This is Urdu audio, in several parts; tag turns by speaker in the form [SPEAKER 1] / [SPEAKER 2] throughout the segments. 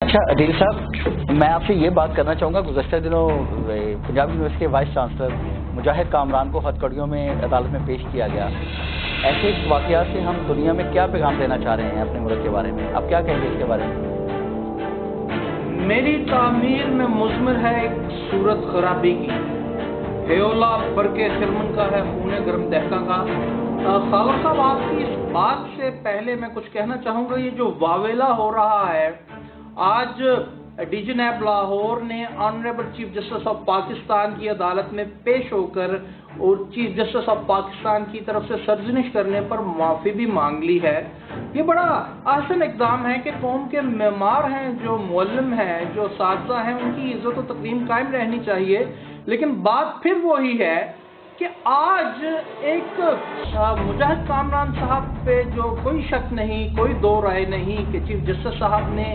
[SPEAKER 1] اچھا عدیل صاحب، میں آپ سے یہ بات کرنا چاہوں گا، گزشتہ دنوں پنجاب یونیورسٹی کے وائس چانسلر مجاہد کامران کو ہتھکڑیوں میں عدالت میں پیش کیا گیا۔ ایسے واقعات سے ہم دنیا میں کیا پیغام دینا چاہ رہے ہیں اپنے ملک کے بارے میں؟ آپ کیا کہیں گے اس کے بارے میں؟
[SPEAKER 2] میری تعمیر میں مضمر ہے ایک صورت خرابی کی، ہیولا برق خرمن کا ہے، خون گرم دہکا کا۔ خالق صاحب، آپ کی اس بات سے پہلے میں کچھ کہنا چاہوں گا۔ یہ جو واویلا ہو رہا ہے، آج ڈی جی نیب لاہور نے honourable chief justice of Pakistan کی عدالت میں پیش ہو کر اور چیف جسٹس آف پاکستان کی طرف سے سرزنش کرنے پر معافی بھی مانگ لی ہے۔ یہ بڑا احسن اقدام ہے کہ قوم کے معمار ہیں، جو معلم ہیں، جو اساتذہ ہیں، ان کی عزت و تکریم قائم رہنی چاہیے۔ لیکن بات پھر وہی ہے کہ آج ایک مجاہد کامران صاحب پہ جو کوئی شک نہیں، کوئی دو رائے نہیں کہ چیف جسٹس صاحب نے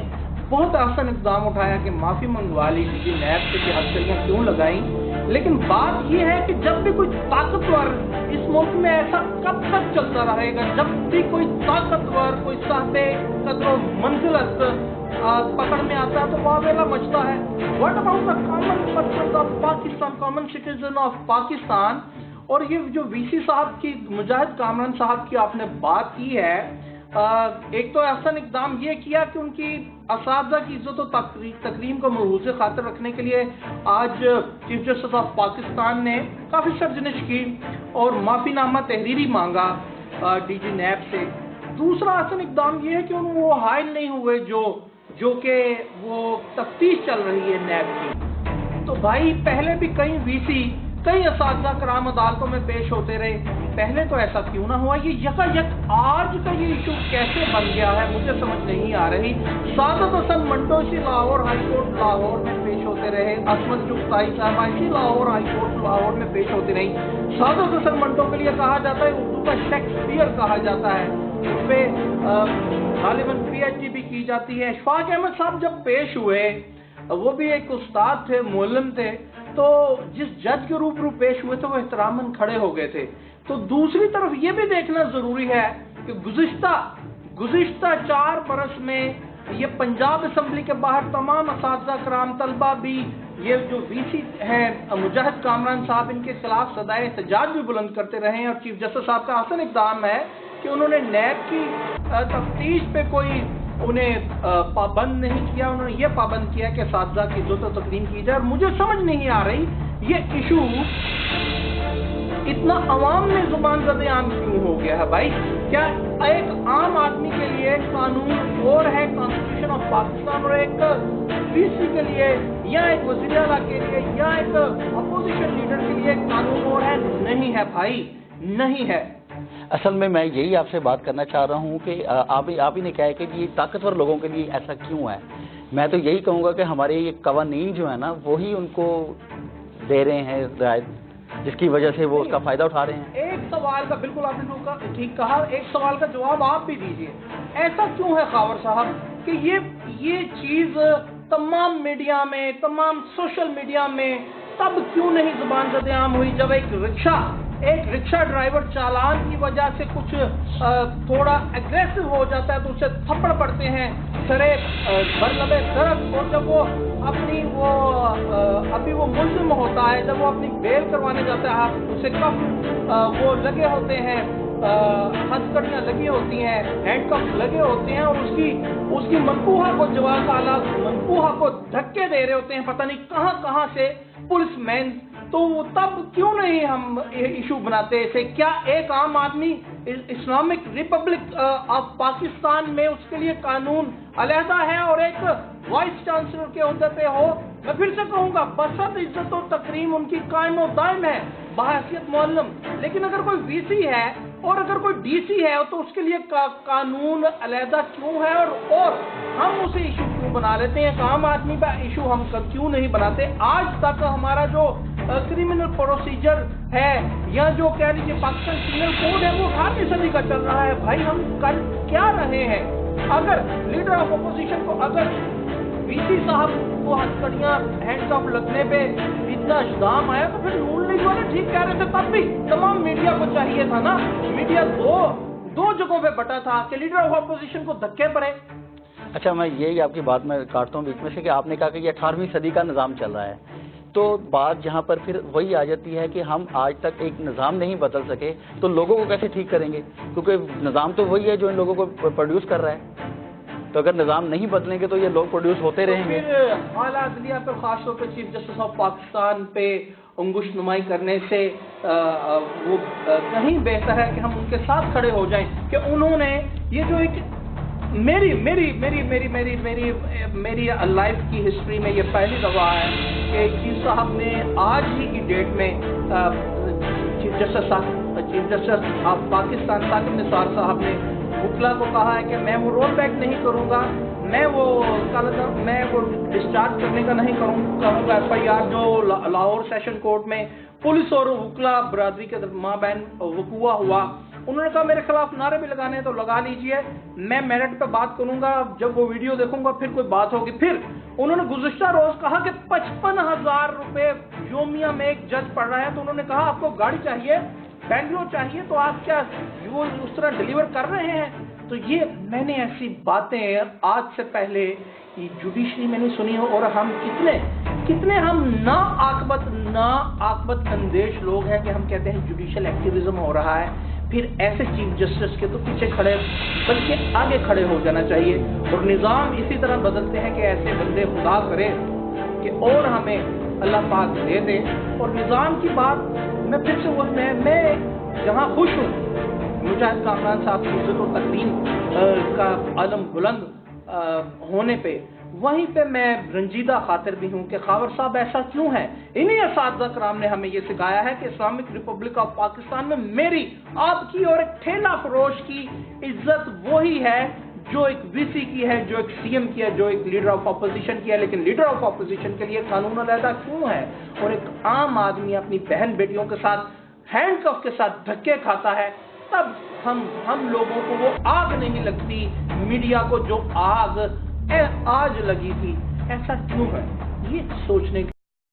[SPEAKER 2] بہت احسن اقدام اٹھایا کہ معافی منگوا لی ڈی جی نیب سے کہ ہتھکڑیاں کیوں لگائیں۔ لیکن بات یہ ہے کہ جب بھی کوئی طاقتور اس ملک میں، ایسا کب تک چلتا رہے گا؟ جب بھی کوئی طاقتور، کوئی صاحب قدر و منزلت پکڑ میں آتا ہے تو واویلا مچتا ہے۔ What about the common person of Pakistan, common citizen of Pakistan? اور یہ جو وی سی صاحب کی، مجاہد کامران صاحب کی آپ نے بات کی ہے، ایک تو احسن اقدام یہ کیا کہ ان کی اساتذہ کی عزت و تکریم کو ملحوظ خاطر رکھنے کے لیے آج چیف جسٹس آف پاکستان نے کافی سرزنش کی اور معافی نامہ تحریری مانگا ڈی جی نیب سے۔ دوسرا احسن اقدام یہ ہے کہ وہ حائل نہیں ہوئے جو کہ وہ تفتیش چل رہی ہے نیب کی۔ تو بھائی، پہلے بھی کئی وی سی، کئی اساتذہ کرام عدالتوں میں پیش ہوتے رہے، پہلے تو ایسا کیوں نہ ہوا؟ یہ یکایک آج کا یہ ایشو کیسے بن گیا ہے، مجھے سمجھ نہیں آ رہی۔ سعادت حسن منٹو اسی لاہور ہائی کورٹ لاہور میں پیش ہوتے رہے، عصمت چغتائی صاحبہ اسی لاہور ہائی کورٹ لاہور میں پیش ہوتے رہی۔ سعادت حسن منٹو کے لیے کہا جاتا ہے اردو کا شیکسپیئر کہا جاتا ہے، اس پہ غالباً پی ایچ ڈی بھی کی جاتی ہے۔ اشفاق احمد صاحب جب پیش ہوئے، وہ بھی ایک استاد تھے، معلم تھے، تو جس جج کے روبرو پیش ہوئے تھے وہ احتراماً کھڑے ہو گئے تھے۔ تو دوسری طرف یہ بھی دیکھنا ضروری ہے کہ گزشتہ 4 برس میں یہ پنجاب اسمبلی کے باہر تمام اساتذہ کرام، طلبہ بھی، یہ جو وی سی ہیں مجاہد کامران صاحب، ان کے خلاف صدائے احتجاج بھی بلند کرتے رہے ہیں۔ اور چیف جسٹس صاحب کا حسن اقدام ہے کہ انہوں نے نیب کی تفتیش پہ کوئی انہیں پابند نہیں کیا، انہوں نے یہ پابند کیا کہ اساتذہ کی عزت و تکریم کی جائے۔ اور مجھے سمجھ نہیں آ رہی یہ ایشو اتنا عوام میں زبان زد عام کیوں ہو گیا ہے بھائی؟ کیا ایک عام آدمی کے لیے قانون اور ہے، کانسٹیٹیوشن آف پاکستان، اور ایک وی سی کے لیے یا ایک وزیر اعلیٰ کے لیے یا ایک اپوزیشن لیڈر کے لیے قانون اور ہے؟ نہیں ہے بھائی، نہیں ہے۔
[SPEAKER 1] اصل میں یہی آپ سے بات کرنا چاہ رہا ہوں کہ آپ ہی نے کہا ہے کہ یہ طاقتور لوگوں کے لیے ایسا کیوں ہے۔ میں تو یہی کہوں گا کہ ہمارے یہ قوانین جو ہیں نا، وہی ان کو دے رہے ہیں رعایت، جس کی وجہ سے وہ اس کا فائدہ اٹھا رہے ہیں۔
[SPEAKER 2] ایک سوال کا، بالکل آپ نے ٹھیک کہا، ایک سوال کا جواب آپ بھی دیجئے۔ ایسا کیوں ہے خاور صاحب کہ یہ چیز تمام میڈیا میں، تمام سوشل میڈیا میں تب کیوں نہیں زبان زد عام ہوئی جب ایک رکشہ ڈرائیور چالان کی وجہ سے کچھ تھوڑا اگریسو ہو جاتا ہے تو اسے تھپڑ پڑتے ہیں سرے برلبے درخت، اور جب وہ ابھی وہ ملزم ہوتا ہے، جب وہ اپنی بیل کروانے جاتا ہے، اسے کف وہ لگے ہوتے ہیں، ہتھکڑیاں لگی ہوتی ہیں، ہینڈ کف لگے ہوتے ہیں، اور اس کی منقوہہ کو، جواز آلات منقوہہ کو دھکے دے رہے ہوتے ہیں پتہ نہیں کہاں سے پولیس مین۔ تو تب کیوں نہیں ہم ایشو بناتے اسے؟ کیا ایک عام آدمی اسلامک ریپبلک آف پاکستان میں اس کے لیے قانون علیحدہ ہے اور ایک وائس چانسلر کے عہدے پہ ہو؟ میں پھر سے کہوں گا، بسط عزت و تکریم ان کی قائم و دائم ہے بحیثیت معلم، لیکن اگر کوئی وی سی ہے اور اگر کوئی ڈی سی ہے تو اس کے لیے قانون علیحدہ کیوں ہے؟ اور ہم اسے ایشو کیوں بنا لیتے ہیں؟ ایک عام آدمی کا ایشو ہم کیوں نہیں بناتے؟ آج تک ہمارا جو کرمنل پروسیجر ہے یا جو کہہ لیجیے پاکستان پینل کوڈ ہے وہ 18ویں صدی کا چل رہا ہے۔ بھائی، ہم کر کیا رہے ہیں؟ اگر لیڈر آف اپوزیشن کو، اگر وی سی صاحب کو ہتھکڑیاں، ہینڈ کف لگنے پہ اتنا اشتعام آیا تو پھر نون لیگ والے ٹھیک کہہ رہے تھے، تب بھی تمام میڈیا کو چاہیے تھا نا، میڈیا دو جگہوں پہ بٹا تھا کہ لیڈر آف اپوزیشن کو دھکے پڑے۔
[SPEAKER 1] اچھا میں یہی آپ کی بات میں کاٹتا ہوں بیچ میں سے کہ آپ نے کہا کہ یہ 18ویں صدی کا نظام چل رہا ہے، تو بات جہاں پر پھر وہی آ جاتی ہے کہ ہم آج تک ایک نظام نہیں بدل سکے تو لوگوں کو کیسے ٹھیک کریں گے؟ کیونکہ نظام تو وہی ہے جو ان لوگوں کو پروڈیوس کر رہا ہے، تو اگر نظام نہیں بدلیں گے تو یہ لوگ پروڈیوس ہوتے رہیں گے۔
[SPEAKER 2] پھر اعلیٰ عدلیہ پر خاص طور پہ چیف جسٹس آف پاکستان پہ انگشت نمائی کرنے سے وہ کہیں بہتر ہے کہ ہم ان کے ساتھ کھڑے ہو جائیں کہ انہوں نے یہ جو ایک میری میری میری میری میری میری میری لائف کی ہسٹری میں یہ پہلی دفعہ ہے کہ چیف صاحب نے آج ہی کی ڈیٹ میں chief justice of Pakistan Saqib Nisar صاحب نے وکلا کو کہا ہے کہ میں وہ رول بیک نہیں کروں گا، میں وہ ڈسچارج کرنے کا نہیں کہوں گا ایف آئی آر جو لاہور سیشن کورٹ میں پولیس اور وکلا برادری کے مابین وقوع ہوا۔ انہوں نے کہا میرے خلاف نعرے بھی لگانے ہیں تو لگا لیجئے، میں میرٹ پہ بات کروں گا، جب وہ ویڈیو دیکھوں گا پھر کوئی بات ہوگی۔ پھر انہوں نے گزشتہ روز کہا کہ 55,000 روپے یومیہ میں ایک جج پڑھ رہا ہے، تو انہوں نے کہا آپ کو گاڑی چاہیے، بینگلور چاہیے، تو آپ کیا وہ اس طرح ڈیلیور کر رہے ہیں؟ تو یہ میں نے ایسی باتیں آج سے پہلے جوڈیشری میں نہیں سنی ہو، اور ہم کتنے ہم ناعاقبت اندیش لوگ ہیں کہ ہم کہتے ہیں جوڈیشل ایکٹیویزم ہو رہا ہے، پھر ایسے چیف جسٹس کے تو پیچھے کھڑے بلکہ آگے کھڑے ہو جانا چاہیے، اور نظام اسی طرح بدلتے ہیں کہ ایسے بندے خدا کرے کہ اور ہمیں اللہ پاک دے دے۔ اور نظام کی بات میں پھر سے میں جہاں خوش ہوں مجاہد کامران صاحب کی عزت و تقدیم کا عالم بلند ہونے پہ، وہیں پہ میں رنجیدہ خاطر بھی ہوں کہ خاور صاحب ایسا کیوں ہے؟ انہی اساتذہ کرام نے ہمیں یہ سکھایا ہے کہ اسلامک ریپبلک آف پاکستان میں میری، آپ کی اور ایک ٹھیلا فروش کی عزت وہی ہے جو ایک وی سی کی ہے، جو ایک سی ایم کی ہے، جو ایک لیڈر آف اپوزیشن کی ہے۔ لیکن لیڈر آف اپوزیشن کے لیے قانون علیحدہ کیوں ہے؟ اور ایک عام آدمی اپنی بہن بیٹیوں کے ساتھ ہینڈ کف کے ساتھ دھکے کھاتا ہے، تب ہم لوگوں کو وہ آگ نہیں لگتی میڈیا کو جو آگ آج لگی تھی۔ ایسا کیوں ہے؟ یہ سوچنے